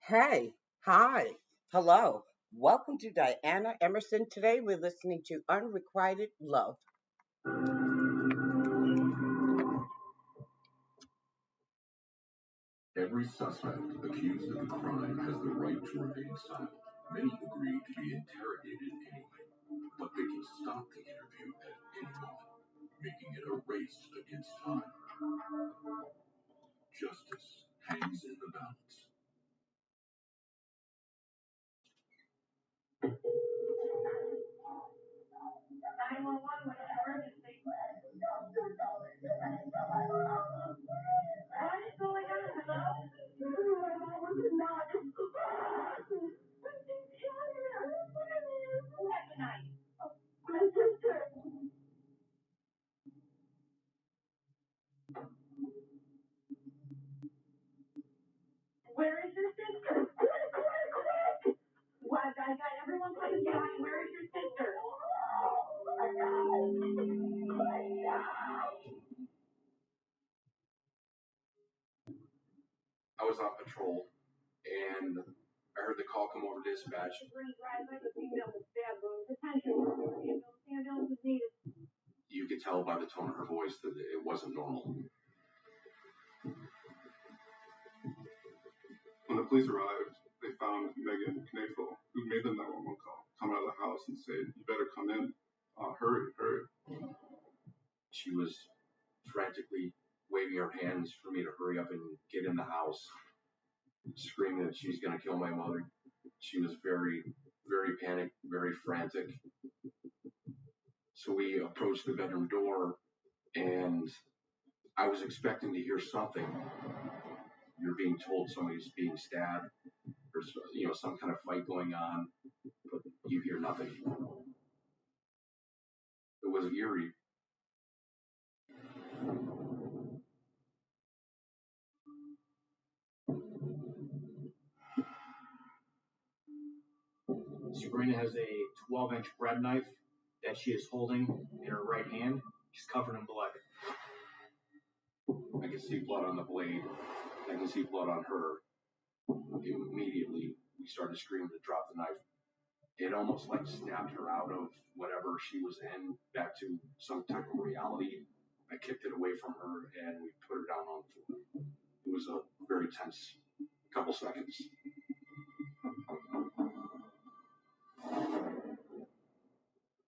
Hey, hi, hello. Welcome to Diana Emerson. Today we're listening to Unrequited Love. Every suspect accused of the crime has the right to remain silent. Many agree to be interrogated anyway, but they can stop the interview at any moment, making it a race against time. Justice hangs in the balance. I was on patrol, and I heard the call come over dispatch. You could tell by the tone of her voice that it wasn't normal. When the police arrived, they found Megan Knafel, who made the 911 call, come out of the house and said, "You better come in. Hurry, hurry." She was frantically waving her hands for me to hurry up and get in the house, screaming that she's going to kill my mother. She was very, very panicked, very frantic. So we approached the bedroom door, and I was expecting to hear something. You're being told somebody's being stabbed, or some kind of fight going on, but you hear nothing. It was eerie. Sabrina has a 12-inch bread knife that she is holding in her right hand. She's covered in blood. I can see blood on the blade. I can see blood on her. Immediately, we started screaming to drop the knife. It almost like snapped her out of whatever she was in back to some type of reality. I kicked it away from her and we put her down on the floor. It was a very tense couple seconds.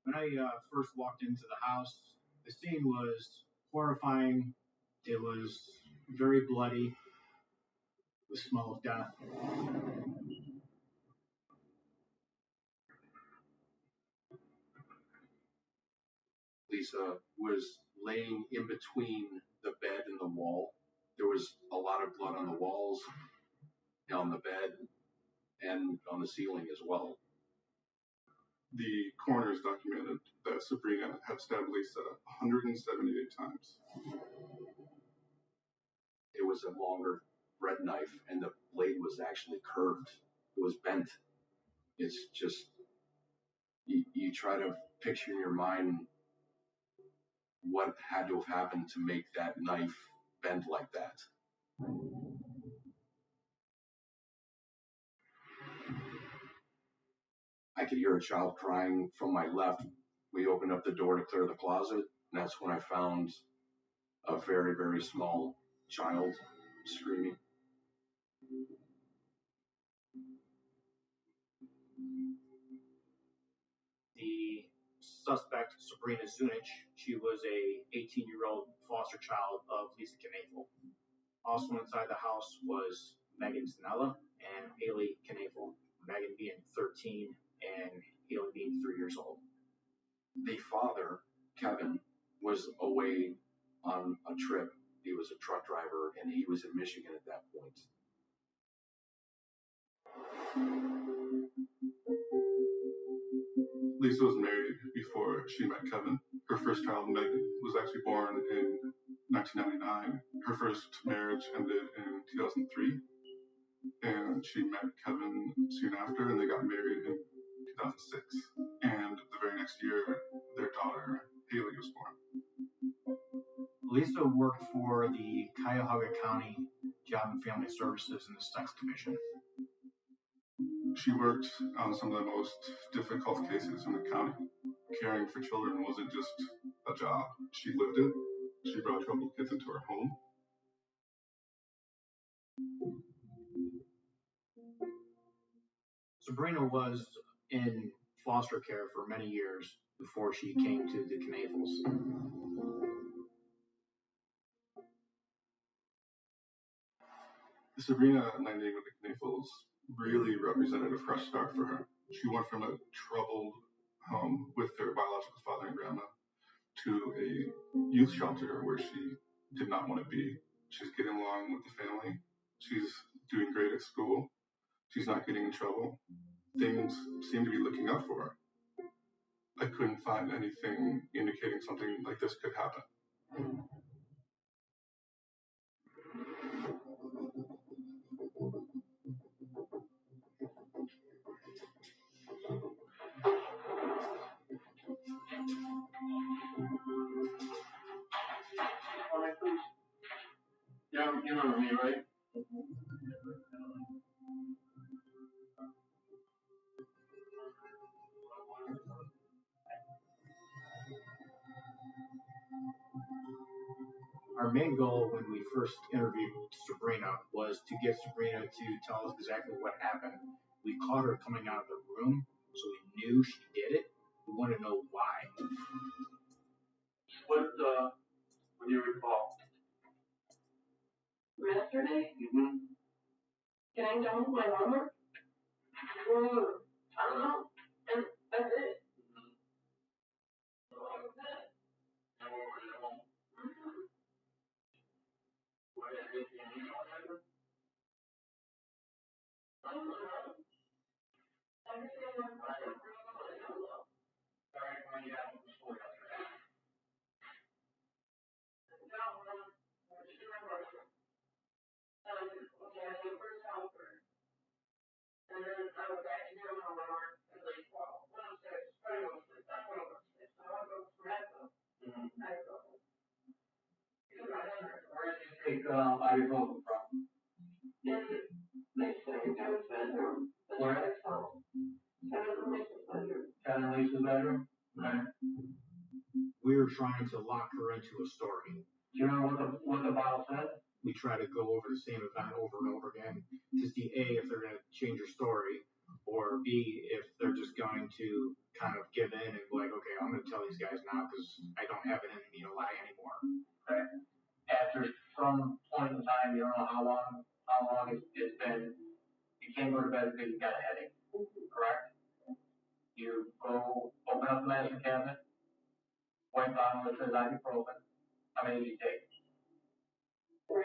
When I first walked into the house, the scene was horrifying. It was very bloody. The smell of death. Lisa was laying in between the bed and the wall. There was a lot of blood on the walls, on the bed, and on the ceiling as well. The coroners documented that Sabrina had stabbed Lisa 178 times. It was a longer bread knife, and the blade was actually curved. It was bent. It's just, you try to picture in your mind what had to have happened to make that knife bend like that. I could hear a child crying from my left. We opened up the door to clear the closet, and that's when I found a very, very small child screaming. The suspect, Sabrina Zunich, she was a 18-year-old foster child of Lisa Knafel. Also inside the house was Megan Zanella and Haley Knafel, Megan being 13 and Haley being 3 years old. The father, Kevin, was away on a trip. He was a truck driver, and he was in Michigan at that point. Lisa was married before she met Kevin. Her first child, Megan, was actually born in 1999. Her first marriage ended in 2003, and she met Kevin soon after, and they got married in 2006. And the very next year, their daughter, Haley, was born. Lisa worked for the Cuyahoga County Job and Family Services in the Sex Division. She worked on some of the most difficult cases in the county. Caring for children wasn't just a job. She lived it. She brought troubled kids into her home. Sabrina was in foster care for many years before she came to the Knavels. Sabrina landing with the Knavels really represented a fresh start for her. She went from a troubled home with her biological father and grandma to a youth shelter where she did not want to be. She's getting along with the family. She's doing great at school. She's not getting in trouble. Things seem to be looking up for her. I couldn't find anything indicating something like this could happen. Yeah, you remember me, right? Our main goal when we first interviewed Sabrina was to get Sabrina to tell us exactly what happened. We caught her coming out of the room, so we knew she did it. We wanted to know why. What do you recall? Yesterday, Mm-hmm. getting done with my homework. I don't know. And that's it. That was it. And when were you home? What did anything you know happen? I don't know. Everything went fine. Sorry, when you got home from school yesterday. Okay, I went for a shower first. And then I was back to doing my homework at like 12. 106. Trying to go to sleep. I went over to sleep. So I want to go to breakfast. I go. Because my head hurts. Where did you take ibuprofen from? And they say go to the bedroom. The next house. Kevin and Lisa's bedroom. Kevin and Lisa's bedroom? Okay. We were trying to lock her into a story. Do you remember what the bottle said? We try to go over the same event over and over again to see A, if they're going to change her story, or B, if they're just going to kind of give in and be like, okay, I'm going to tell these guys now because I don't have it in me to lie anymore. Okay. After some point in time, you don't know how long it's been, you can't go to bed because you got a headache, correct? You go open up the medicine cabinet, white bottle that says ibuprofen. How many do you take? 3.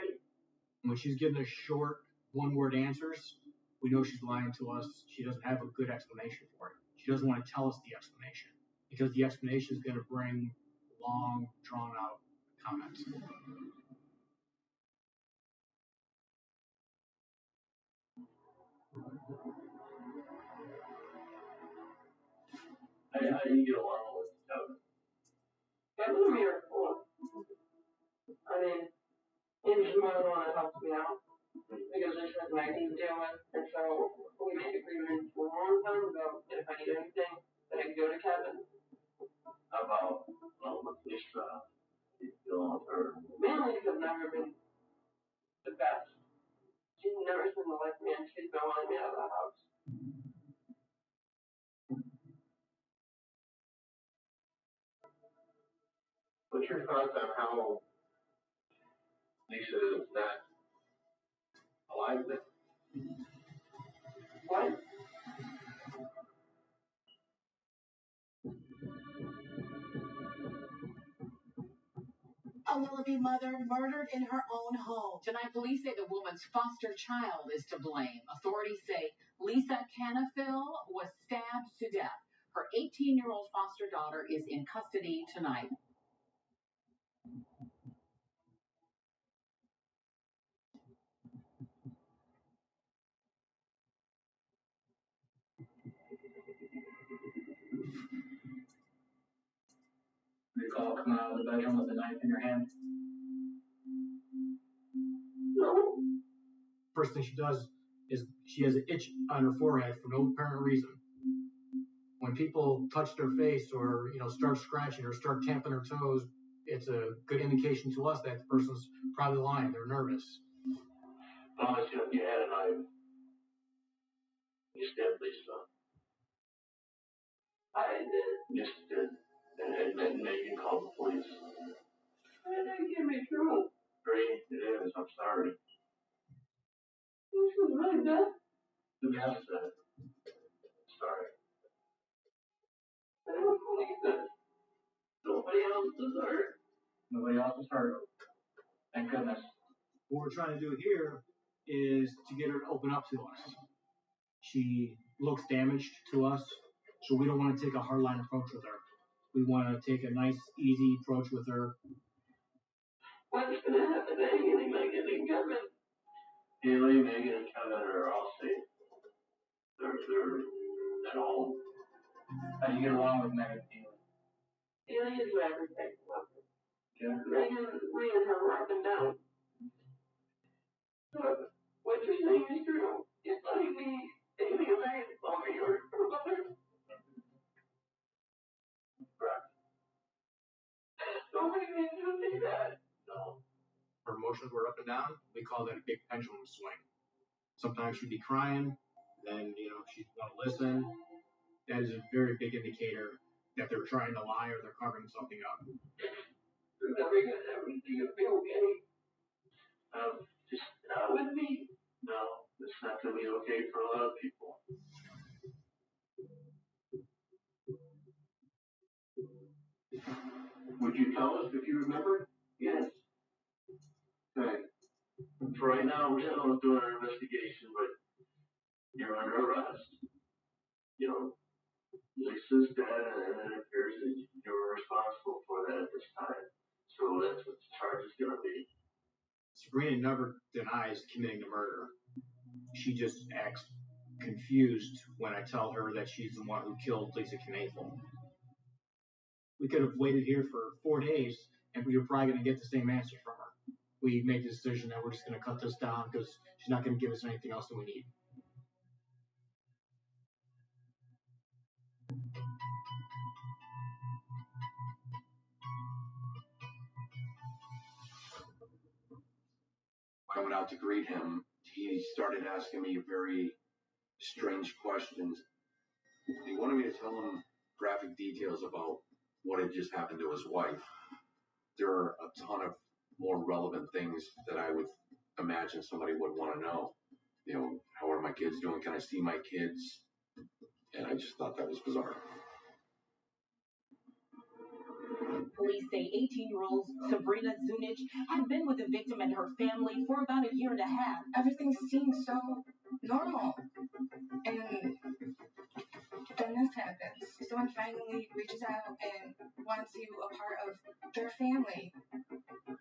When she's giving us short, one-word answers, we know she's lying to us. She doesn't have a good explanation for it. She doesn't want to tell us the explanation because the explanation is going to bring long, drawn-out comments. How do you get along with Kevin? Kevin and me are cool. I mean, he's more the one that helps me out. Because there's something I need to deal with. And so we made agreements a long time ago that if I need anything, that I can go to Kevin. About this dealing with her? Mainly because I've never been the best. She's never spent the life of me and she's been wanting me out of the house. What's your thoughts on how Lisa is not alive then? What? A Willoughby mother murdered in her own home. Tonight, police say the woman's foster child is to blame. Authorities say Lisa Canafil was stabbed to death. Her 18-year-old foster daughter is in custody tonight. Recall coming out of the bedroom with a knife in your hand? No. First thing she does is she has an itch on her forehead for no apparent reason. When people touch their face or start scratching or start tapping their toes, it's a good indication to us that the person's probably lying. They're nervous. Promise you, if you had a knife, you stabbed Lisa. I did. Yes, you did. And Megan called the police. That can't be true. Great, it is. I'm sorry. This was really bad. The man said it. Sorry. I don't believe this. Nobody else is hurt. Nobody else is hurt. Thank goodness. What we're trying to do here is to get her to open up to us. She looks damaged to us, so we don't want to take a hardline approach with her. We want to take a nice, easy approach with her. What's gonna happen to Haley, Megan, and Kevin? Haley, Megan, and Kevin are all safe. They're at home. How do you get along with Megan and Haley? Haley is everything. Yeah. Megan, we and her were up and down. Look, what you're saying is true. It's like me, Haley, and Megan told me you were her mother. Correct. Nobody needs to see that. No. Her emotions were up and down. We call that a big pendulum swing. Sometimes she'd be crying, then she'd want to listen. That is a very big indicator that they're trying to lie or they're covering something up. You're never gonna ever see you be okay. Just not with me. No, it's not gonna be okay for a lot of people. Would you tell us if you remember? Yes. Okay. For right now, we're still doing our investigation, but you're under arrest. Lisa's dead, and it appears that you're responsible for that at this time. So that's what the charge is gonna be. Sabrina never denies committing the murder. She just acts confused when I tell her that she's the one who killed Lisa Knathel. We could have waited here for 4 days, and we were probably going to get the same answer from her. We made the decision that we're just going to cut this down because she's not going to give us anything else that we need. When I went out to greet him, he started asking me very strange questions. He wanted me to tell him graphic details about what had just happened to his wife. There are a ton of more relevant things that I would imagine somebody would want to know. How are my kids doing? Can I see my kids? And I just thought that was bizarre. Police say 18-year-old Sabrina Zunic had been with the victim and her family for about a year and a half. Everything seems so normal. And then this happens. Someone finally reaches out and wants you a part of their family.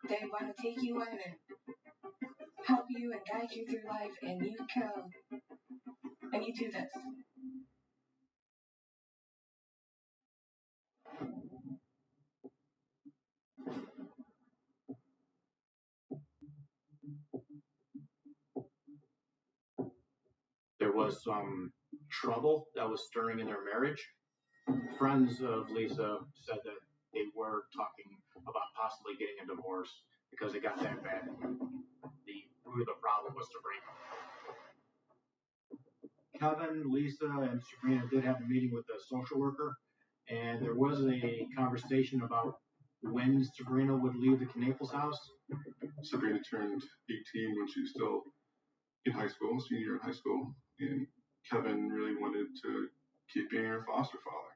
They want to take you in and help you and guide you through life, and you kill. And you do this. There was some trouble that was stirring in their marriage. Friends of Lisa said that they were talking about possibly getting a divorce because it got that bad. The root of the problem was Sabrina. Kevin, Lisa, and Sabrina did have a meeting with the social worker, and there was a conversation about when Sabrina would leave the Knaples house. Sabrina turned 18 when she was still in high school, senior year in high school, and Kevin really wanted to keep being her foster father.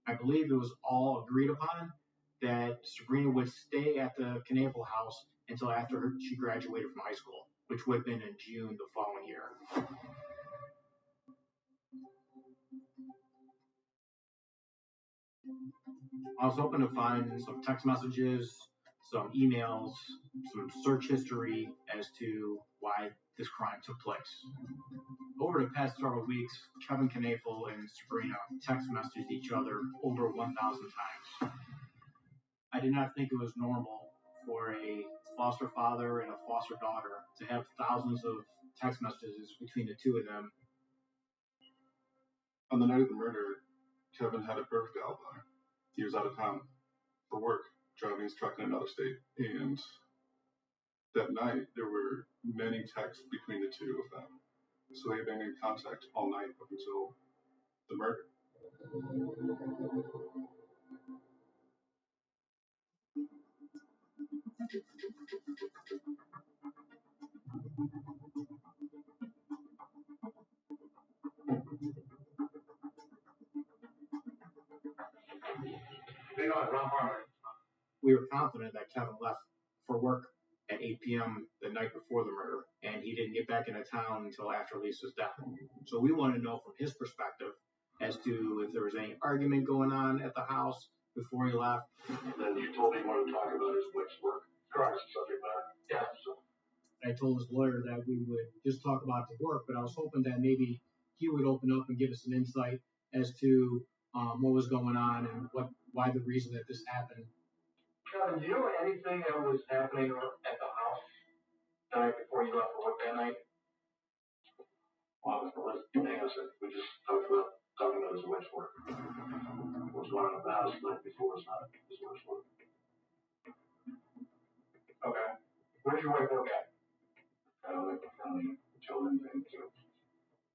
I believe it was all agreed upon that Sabrina would stay at the Knaple house until after she graduated from high school, which would have been in June the following year. I was hoping to find some text messages, some emails, some search history as to why this crime took place. Over the past several weeks, Kevin Knafel and Sabrina text messaged each other over 1,000 times. I did not think it was normal for a foster father and a foster daughter to have thousands of text messages between the two of them. On the night of the murder, Kevin had a perfect alibi. He was out of town for work, driving his truck in another state. And that night, there were many texts between the two of them. So they've been in contact all night up until the murder. We were confident that Kevin left for work at 8 p.m. the night before the murder, and he didn't get back into town until after Lisa's death. So we want to know from his perspective as to if there was any argument going on at the house before he left. And then you told me you wanted to talk about his wife's work. Correct, subject matter. Yeah. So. I told his lawyer that we would just talk about the work, but I was hoping that maybe he would open up and give us an insight as to what was going on and why the reason that this happened. Kevin, do you know anything that was happening at the house the night before you left for work that night? Well, hang on a second. We just talking about his wife's work. What's going on at the house the night before is not his wife's work. Okay. Where does your wife work at? County children's and so.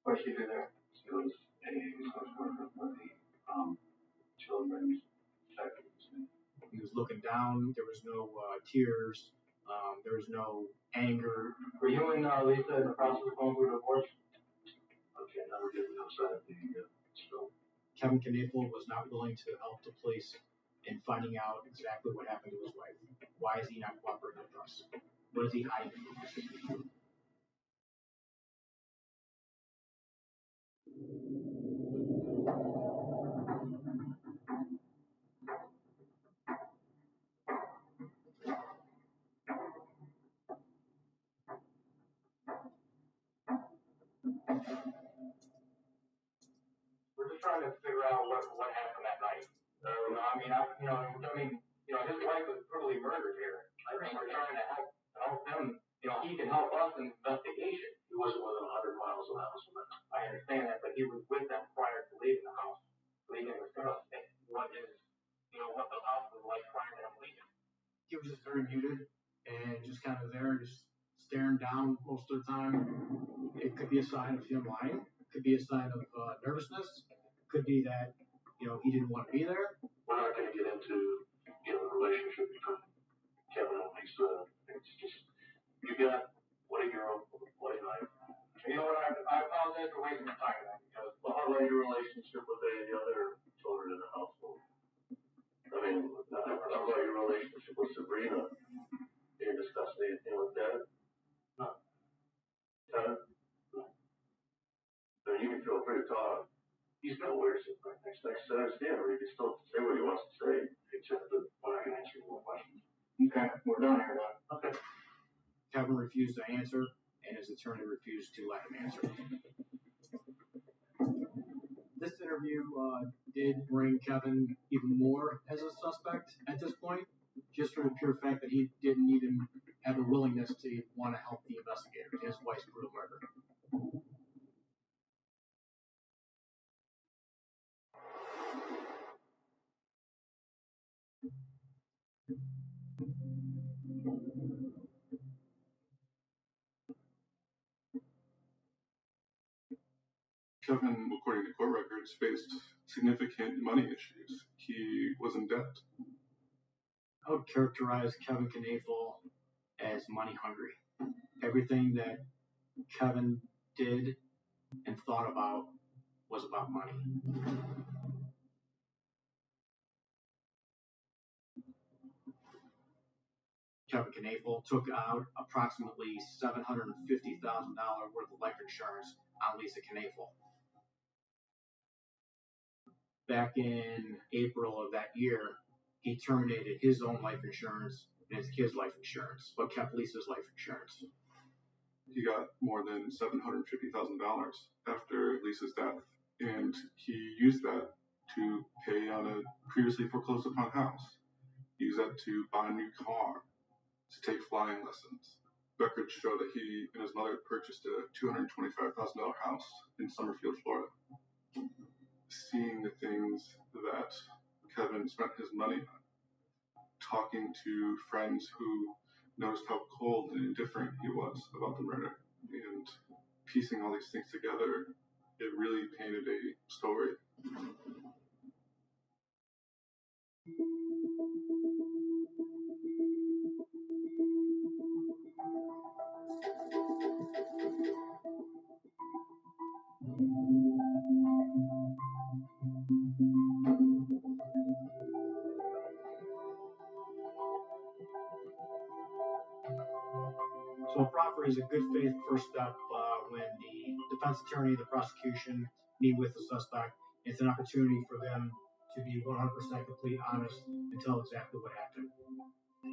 What does she do there? She was a social worker for the children's section. He was looking down. There was no tears. There was no anger. Were you and Lisa in the process of going through a divorce? Okay, now we're getting outside the scope. Kevin Knafel was not willing to help the police in finding out exactly what happened to his wife. Why is he not cooperating with us? What is he hiding from us? We're just trying to figure out what happened that night. His wife was brutally murdered here. I think we're trying to help him. He can help us in the investigation. He wasn't within 100 miles of the house when that. I understand that, but he was with them prior to leaving the house. So he can discuss what the house was like prior to him leaving. He was just very muted and just kind of there, just staring down most of the time. It could be a sign of him lying. It could be a sign of nervousness. It could be that he didn't want to be there. We're not going to get into the relationship between Kevin and Lisa. It's just you got what a year-old boy knife. You know what? I apologize for wasting your time because How about your relationship with any of the other children in the household? I mean, how about your relationship with Sabrina? You didn't discuss anything with that? No. Huh? No. So you can feel free to talk. He's no weird shit right next to understand, or he can still say what he wants to say, except that when I can answer more questions. Okay, we're done here now. Okay. Kevin refused to answer, and his attorney refused to let him answer. This interview did bring Kevin even more as a suspect at this point, just for the pure fact that he didn't even have a willingness to want to help the investigator in his wife's brutal murder. Kevin, according to court records, faced significant money issues. He was in debt. I would characterize Kevin Knafel as money hungry. Everything that Kevin did and thought about was about money. Kevin Knafel took out approximately $750,000 worth of life insurance on Lisa Knafel. Back in April of that year, he terminated his own life insurance and his kids' life insurance, but kept Lisa's life insurance. He got more than $750,000 after Lisa's death, and he used that to pay on a previously foreclosed upon house. He used that to buy a new car, to take flying lessons. Records show that he and his mother purchased a $225,000 house in Summerfield, Florida. Seeing the things that Kevin spent his money on, talking to friends who noticed how cold and indifferent he was about the murder, and piecing all these things together, it really painted a story. So a proffer is a good faith first step when the defense attorney, the prosecution meet with the suspect. It's an opportunity for them to be 100% complete honest and tell exactly what happened.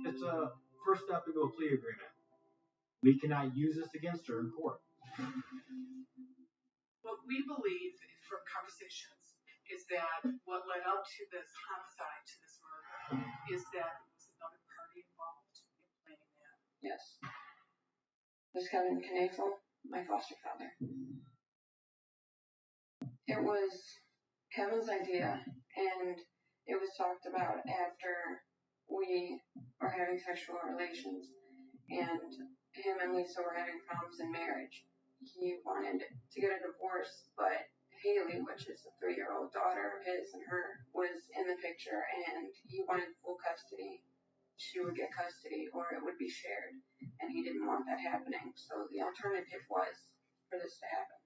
It's a first step into a plea agreement. We cannot use this against her in court. What we believe from conversations is that what led up to this homicide, to this murder, is that there was another party involved in planning that. Yes. Was Kevin Knaefel my foster father? It was Kevin's idea, and it was talked about after we were having sexual relations, and him and Lisa were having problems in marriage. He wanted to get a divorce, but Haley, which is a 3-year-old daughter of his and her, was in the picture, and he wanted full custody. She would get custody, or it would be shared, and he didn't want that happening. So the alternative was for this to happen.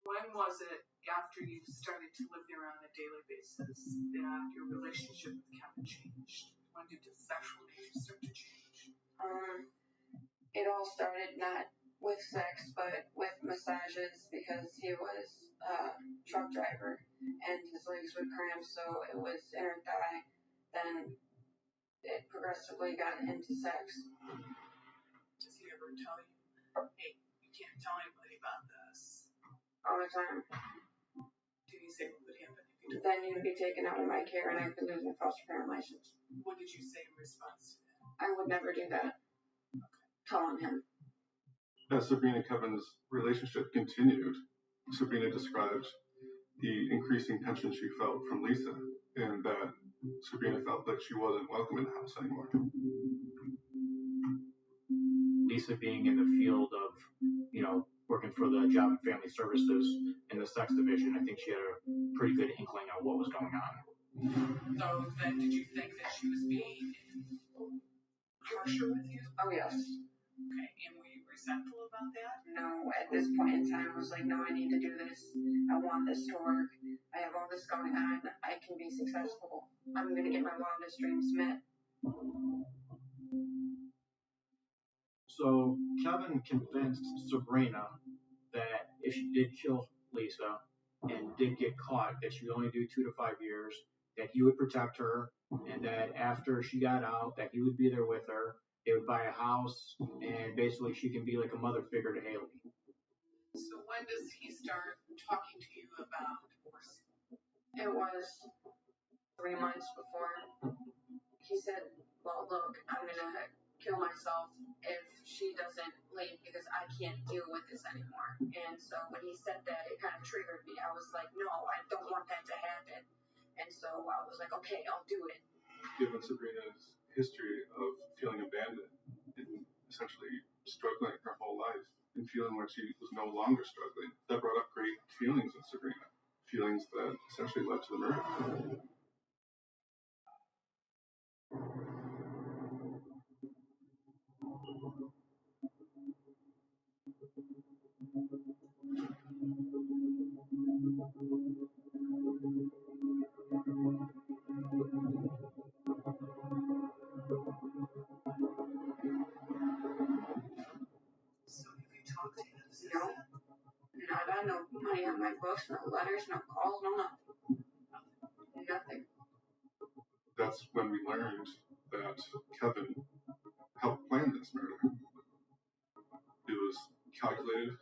When was it, after you started to live there on a daily basis, that your relationship with Kevin changed? When did the sexual nature start to change? It all started not with sex, but with massages, because he was a truck driver and his legs would cramp, so it was inner thigh. Then it progressively got into sex. Does he ever tell you, hey, you can't tell anybody about this? All the time. Did he say what would happen if you did? Then you'd be taken out of my care and I could lose my foster parent license. What did you say in response to that? I would never do that. Telling him. As Sabrina and Kevin's relationship continued, Sabrina describes the increasing tension she felt from Lisa, and that Sabrina felt that she wasn't welcome in the house anymore. Lisa being in the field of, working for the Job and Family Services in the sex division, I think she had a pretty good inkling on what was going on. So then did you think that she was being harsher with you? Oh, yes. Okay, and were you resentful about that? No, at this point in time, I was like, no, I need to do this. I want this to work. I have all this going on. I can be successful. I'm going to get my wildest dreams met. So Kevin convinced Sabrina that if she did kill Lisa and did get caught, that she would only do 2 to 5 years, that he would protect her, and that after she got out, that he would be there with her. They would buy a house, and basically she can be like a mother figure to Haley. So when does he start talking to you about divorce? It was 3 months before. He said, well, look, I'm going to kill myself if she doesn't leave because I can't deal with this anymore. And so when he said that, it kind of triggered me. I was like, no, I don't want that to happen. And so I was like, okay, I'll do it. Given Sabrina's history of feeling abandoned and essentially struggling her whole life and feeling like she was no longer struggling, that brought up great feelings in Sabrina, feelings that essentially led to the murder. So have you talked to him since No. then? Nada, no money on my books, no letters, no calls, no nothing. Nothing. That's when we learned that Kevin helped plan this murder. It was calculated,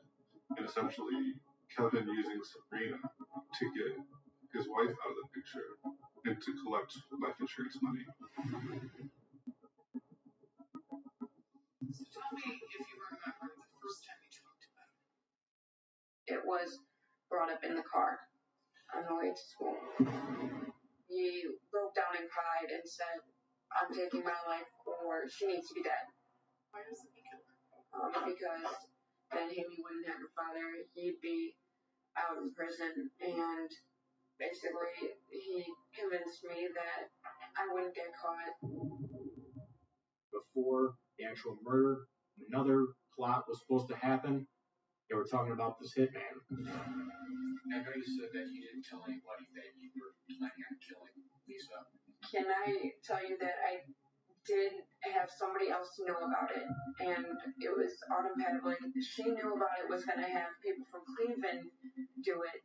and essentially Kevin using Sabrina to get his wife out of the picture and to collect life insurance money. So tell me, if it was brought up in the car on the way to school. He broke down and cried and said, "I'm taking my life or she needs to be dead." Why doesn't he kill her? Because then Haley wouldn't have a father. He'd be out in prison, and basically he convinced me that I wouldn't get caught. Before the actual murder, another plot was supposed to happen. They were talking about this hitman. I know you said that you didn't tell anybody that you were planning on killing Lisa. Can I tell you that I did have somebody else know about it, and it was Autumn Pavlik. She knew about it, was going to have people from Cleveland do it.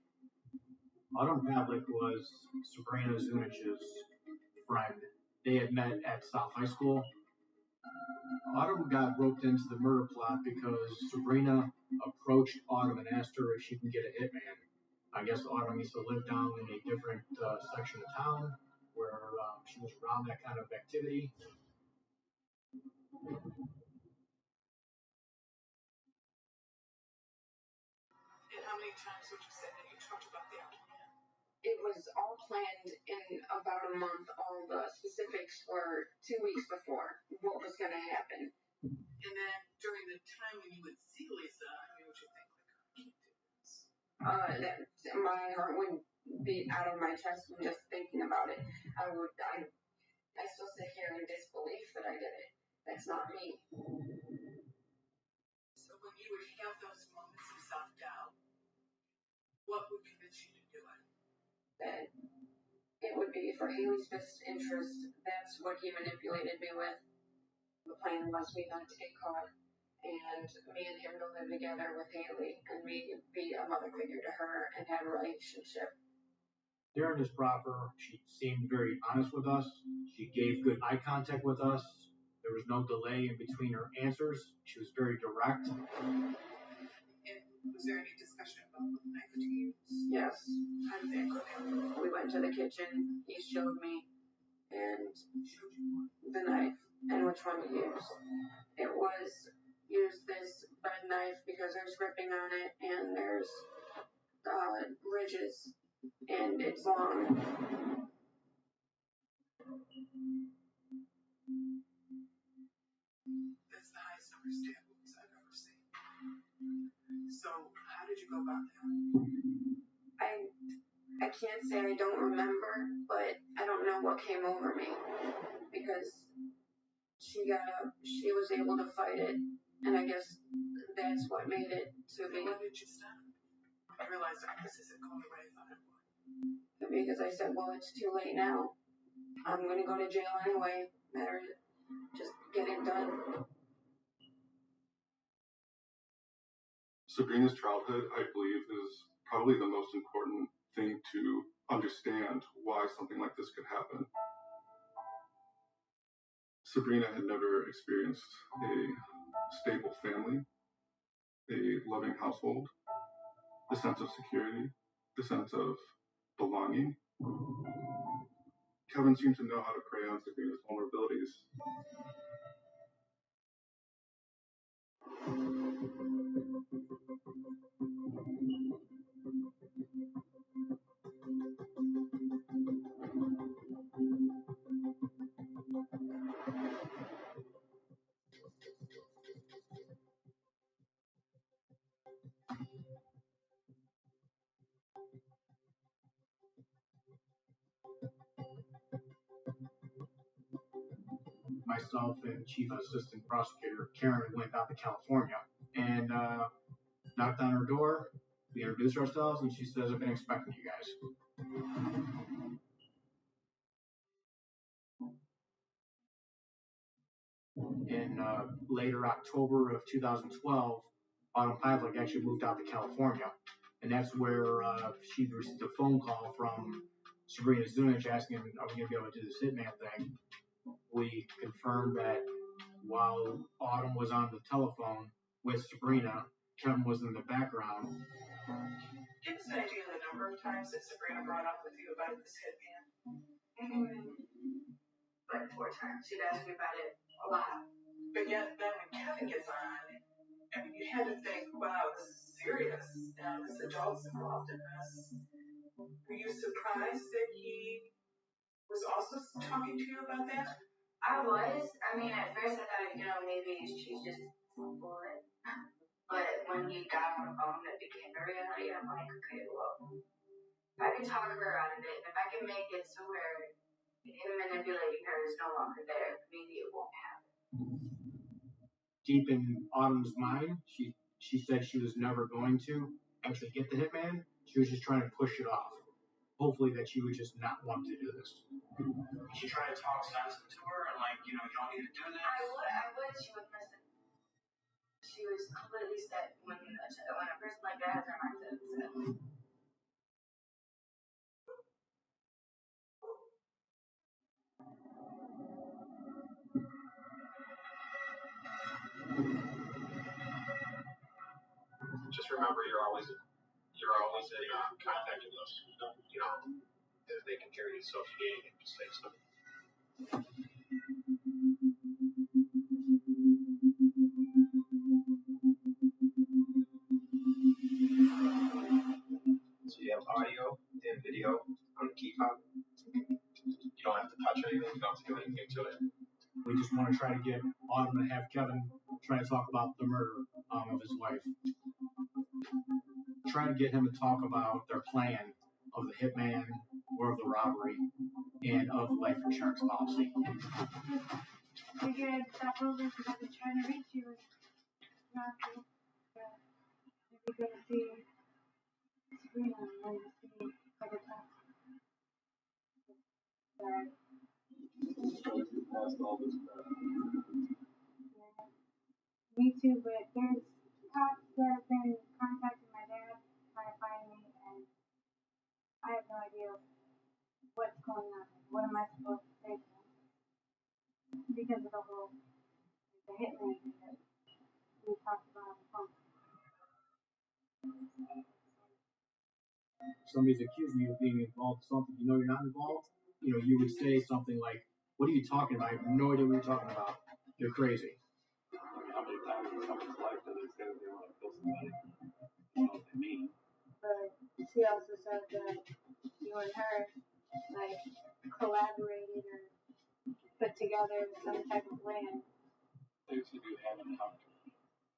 Autumn Pavlik was Sabrina Zunich's friend. They had met at South High School. Autumn got roped into the murder plot because Sabrina approached Autumn and asked her if she can get a hitman. I guess Autumn used to live down in a different section of town where she was around that kind of activity. And how many times would you say that you talked about the plan? It was all planned in about a month. All the specifics were 2 weeks before what was going to happen. And then during the time when you would see Lisa, I mean, would you think, like, I can't do this? My heart would beat out of my chest when just thinking about it. I still sit here in disbelief that I did it. That's not me. So when you would have those moments of self-doubt, what would convince you to do it? That it would be for Haley's best interest. That's what he manipulated me with. The plan was me not to get caught, and me and him to live together with Haley, and me be a mother figure to her and have a relationship. During this proffer, she seemed very honest with us. She gave good eye contact with us. There was no delay in between her answers. She was very direct. And was there any discussion about what knife to use? Yes. How did that go down? We went to the kitchen. He showed me, and Showed you what? the knife and which one to use. It was use this bread knife because there's ripping on it and there's ridges and it's long. That's the highest number of stab wounds I've ever seen. So how did you go about that? I can't say I don't remember, but I don't know what came over me because she got up, she was able to fight it, and I guess that's what made it to me. Why did you stop? I realized that this isn't going the way I thought it would. Because I said, well, it's too late now. I'm going to go to jail anyway. Better just get it done. Sabrina's childhood, I believe, is probably the most important thing to understand why something like this could happen. Sabrina had never experienced a stable family, a loving household, the sense of security, the sense of belonging. Kevin seemed to know how to prey on Sabrina's vulnerabilities. Myself and Chief Assistant Prosecutor Karen went out to California and knocked on her door. We introduced ourselves, and she says, "I've been expecting you guys." In later October of 2012, Autumn Pavlik actually moved out to California, and that's where she received a phone call from Sabrina Zunich asking, "Are we going to be able to do this hitman thing?" We confirmed that while Autumn was on the telephone with Sabrina, Kevin was in the background. Give us an idea of the number of times that Sabrina brought up with you about this hitman. Like 4 times. She'd ask me about it a lot. But yet, then when Kevin gets on, I mean, you had to think, wow, this is serious. Such also involved in this. Were you surprised that he was also talking to you about that? I was. I mean, at first I thought, maybe she's just bored. But when he got on the phone, it became a reality. I'm like, okay, well, if I can talk her out of it, if I can make it so where him manipulating her is no longer there, maybe it won't happen. Deep in Autumn's mind, she said she was never going to actually get the hitman. She was just trying to push it off. Hopefully that she would just not want to do this. She tried to talk sense into her and you don't need to do this. I would. She would listen. She was completely set when a person like that has her mindset set. Just remember, you're always in contact with us. If they can carry you associating and just say stuff. So you have audio and video on the key fob. You don't have to touch anything. You don't have to do anything to it. We just want to try to get Autumn to have Kevin try to talk about the murder of his wife. Try to get him to talk about their plan of the hitman or of the robbery and of the life insurance policy. Figured several of us have been trying to reach you. Not to. It'd be good to see Sabrina and to see other talk. But me too, but there's cops that have been contacting my dad trying to find me, and I have no idea what's going on. What am I supposed to say to them? Because of the hitman thing that we talked about on the phone. Somebody's accusing you of being involved in something you're not involved, you would say something like, "What are you talking about? I have no idea what you're talking about. You're crazy." How many times in someone's life do they say that they want to kill somebody? You know what they mean. But she also said that you and her collaborated or put together some type of plan. Things you do haven't happened.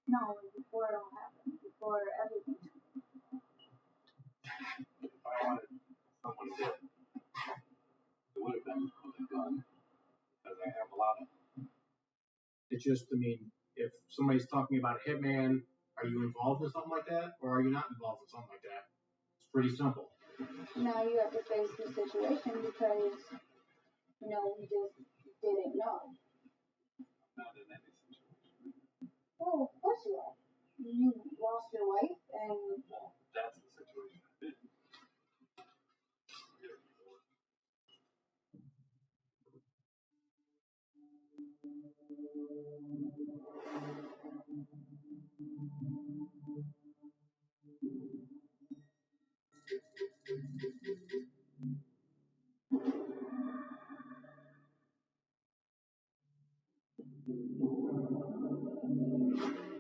No, before it all happened, before everything. If I wanted someone dead, it would have been with a gun, because I have a lot of. It's just, if somebody's talking about a hitman, are you involved in something like that, or are you not involved in something like that? It's pretty simple. Now you have to face the situation because, we just didn't know. Not in any situation. Well, of course you are. You lost your wife and... Well, that's the situation I'm in.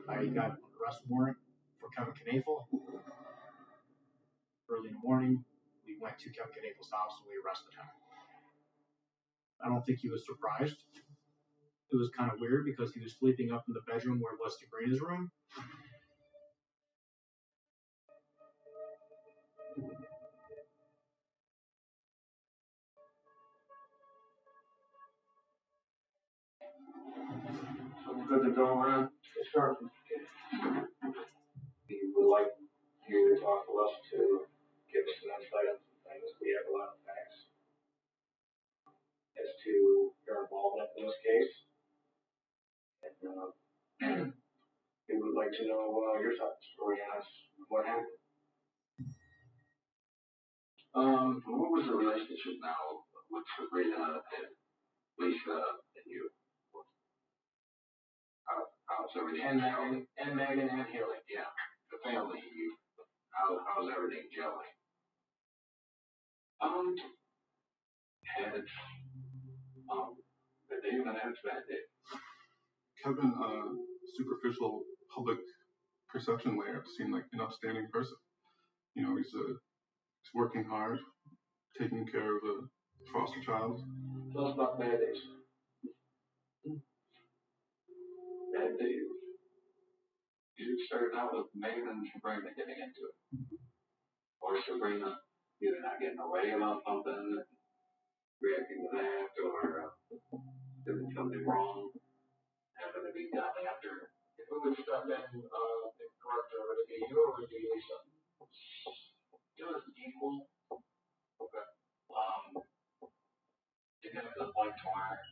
I got an arrest warrant for Kevin Knafel. Early in the morning, we went to Kevin Knafel's house and we arrested him. I don't think he was surprised. It was kind of weird because he was sleeping up in the bedroom where was Sabrina's room. So we're good to go around. Let's start. We would like you to talk to us to give us an insight on some things. We have a lot of facts as to your involvement in this case. And we would like to know your side of the story on what happened. What was the relationship now with Sabrina and Lisa and you? How's everything? And Megan and Haley. Yeah, the family. How's everything gelling? And the day when I had a bad day. Kevin, superficial public perception layer seemed like an upstanding person. He's working hard, taking care of a foster child. Tell us about bad days. Bad days. You started out with Megan and Sabrina getting into it. Or Sabrina either not getting away about something, reacting to that, or doing something wrong, having to be done after. If we would step in and correct her, would it be you or would it be Lisa? It was equal. Okay. It got to the point where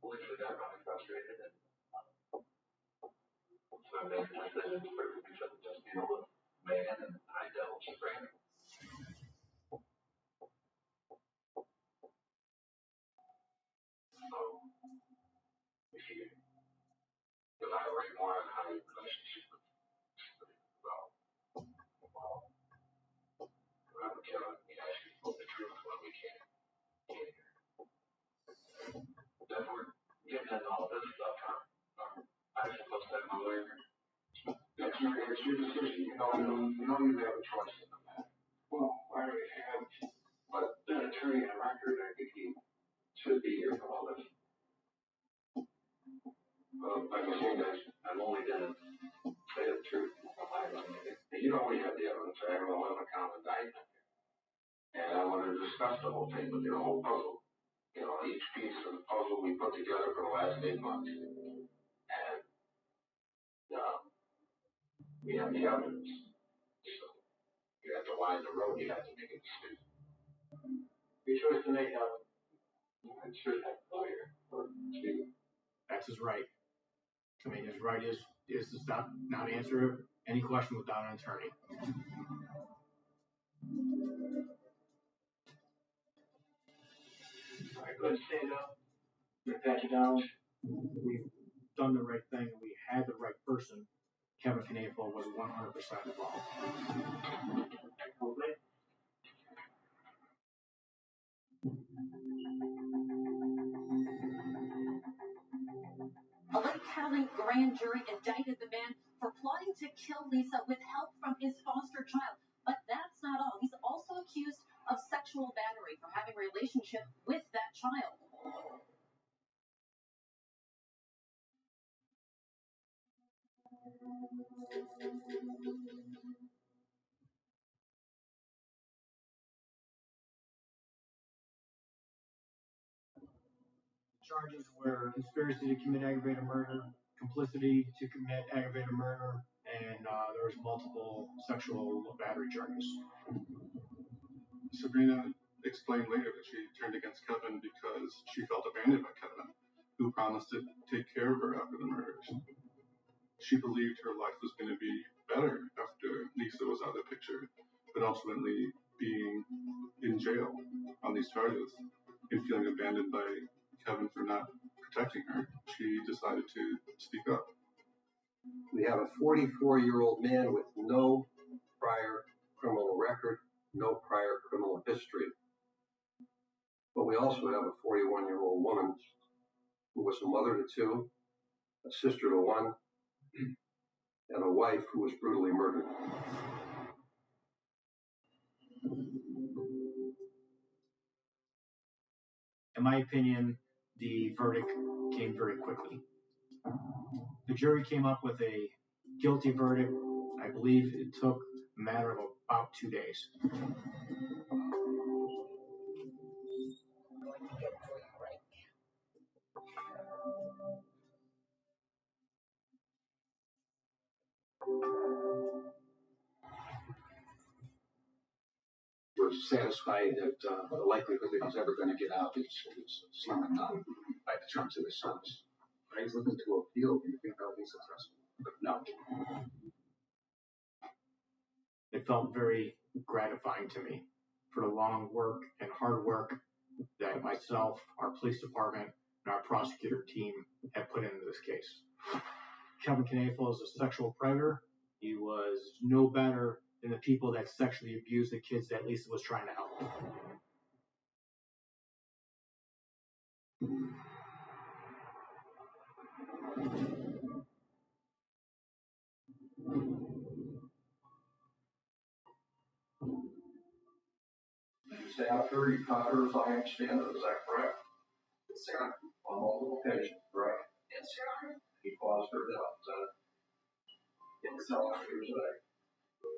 Lisa got really frustrated and so I made the decision for Lisa to just deal with Megan and I dealt with Sabrina. So if you elaborate more on how your relationship with well, I'm Kevin, we actually spoke the truth when we came in. Then we're getting into all this stuff, huh? I supposed to have my lawyer. It's your decision. You know you have a choice in the matter. Well, I already have. But that attorney on record, I think he should be here for all this. I'm only gonna say the truth. You know we have the evidence. I have an 11-count indictment. And I want to discuss the whole thing with you, the whole puzzle. Each piece of the puzzle we put together for the last 8 months. And we have the evidence. So you have to line the road, you have to make a decision. Your choice to make out. I should have a lawyer or two. That's his right. I mean, his right is to not answer any question without an attorney. All right, go ahead, stand up. Pat you down. We've done the right thing. We had the right person. Kevin Knafel was 100% involved. Okay. A Lake County grand jury indicted the man for plotting to kill Lisa with help from his foster child. But that's not all. He's also accused of sexual battery for having a relationship with that child. Charges were conspiracy to commit aggravated murder, complicity to commit aggravated murder, and there was multiple sexual battery charges. Sabrina explained later that she turned against Kevin because she felt abandoned by Kevin, who promised to take care of her after the murders. She believed her life was going to be better after Lisa was out of the picture, but ultimately being in jail on these charges and feeling abandoned by Kevin for not protecting her, she decided to speak up. We have a 44-year-old man with no prior criminal record, no prior criminal history. But we also have a 41-year-old woman who was a mother to two, a sister to one, and a wife who was brutally murdered. In my opinion, the verdict came very quickly. The jury came up with a guilty verdict. I believe it took a matter of about 2 days. We're satisfied that the likelihood that he's ever going to get out is slim and none by the terms of his sentence. He's looking to appeal. Do you think that'll be successful? No. It felt very gratifying to me for the long work and hard work that myself, our police department, and our prosecutor team have put into this case. Kevin Knafel is a sexual predator. He was no better than the people that sexually abused the kids that Lisa was trying to help. You say after you caught her, as I understand it, is that correct? Yes, sir. On multiple occasions, correct? Yes, Your Honor. He caused her death, is that it? Yes, Your Honor.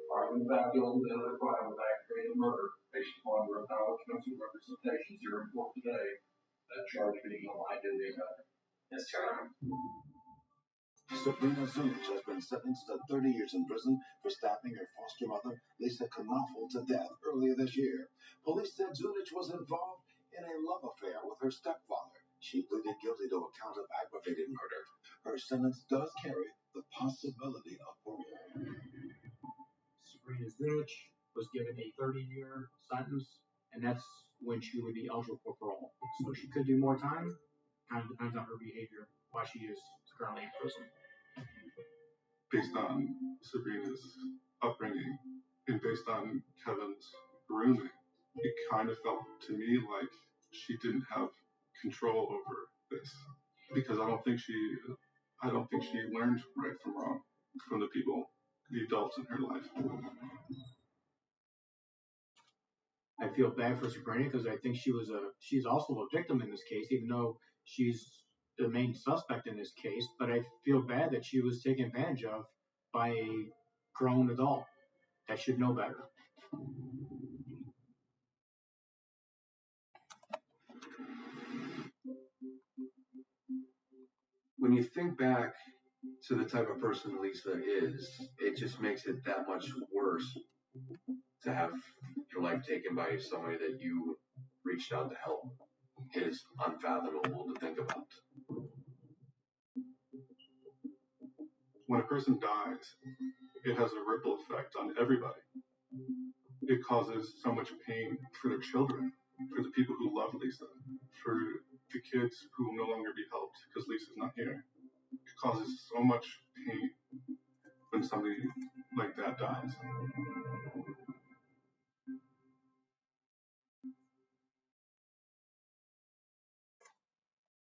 Are you found guilty of another crime of aggravated murder based upon your acknowledgments and representations here in court today, that charge being aligned in the indictment? Yes, Your Honor. Sabrina Zunic has been sentenced to 30 years in prison for stabbing her foster mother, Lisa Knaufel, to death earlier this year. Police said Zunic was involved in a love affair with her stepfather. She pleaded guilty to a count of aggravated murder. Her sentence does carry the possibility of parole. Sabrina Zunic was given a 30-year sentence, and that's when she would be eligible for parole. So she could do more time. Kind of depends on her behavior, why she is currently in prison. Based on Sabrina's upbringing and based on Kevin's grooming, it kind of felt to me like she didn't have control over this, because I don't think she learned right from wrong from the adults in her life. I feel bad for Sabrina because I think she's also a victim in this case, even though she's the main suspect in this case. But I feel bad that she was taken advantage of by a grown adult that should know better. When you think back to the type of person Lisa is, it just makes it that much worse to have your life taken by somebody that you reached out to help. It is unfathomable to think about. When a person dies, it has a ripple effect on everybody. It causes so much pain for their children, for the people who love Lisa, for the kids who will no longer be helped because Lisa's not here. It causes so much pain when somebody like that dies.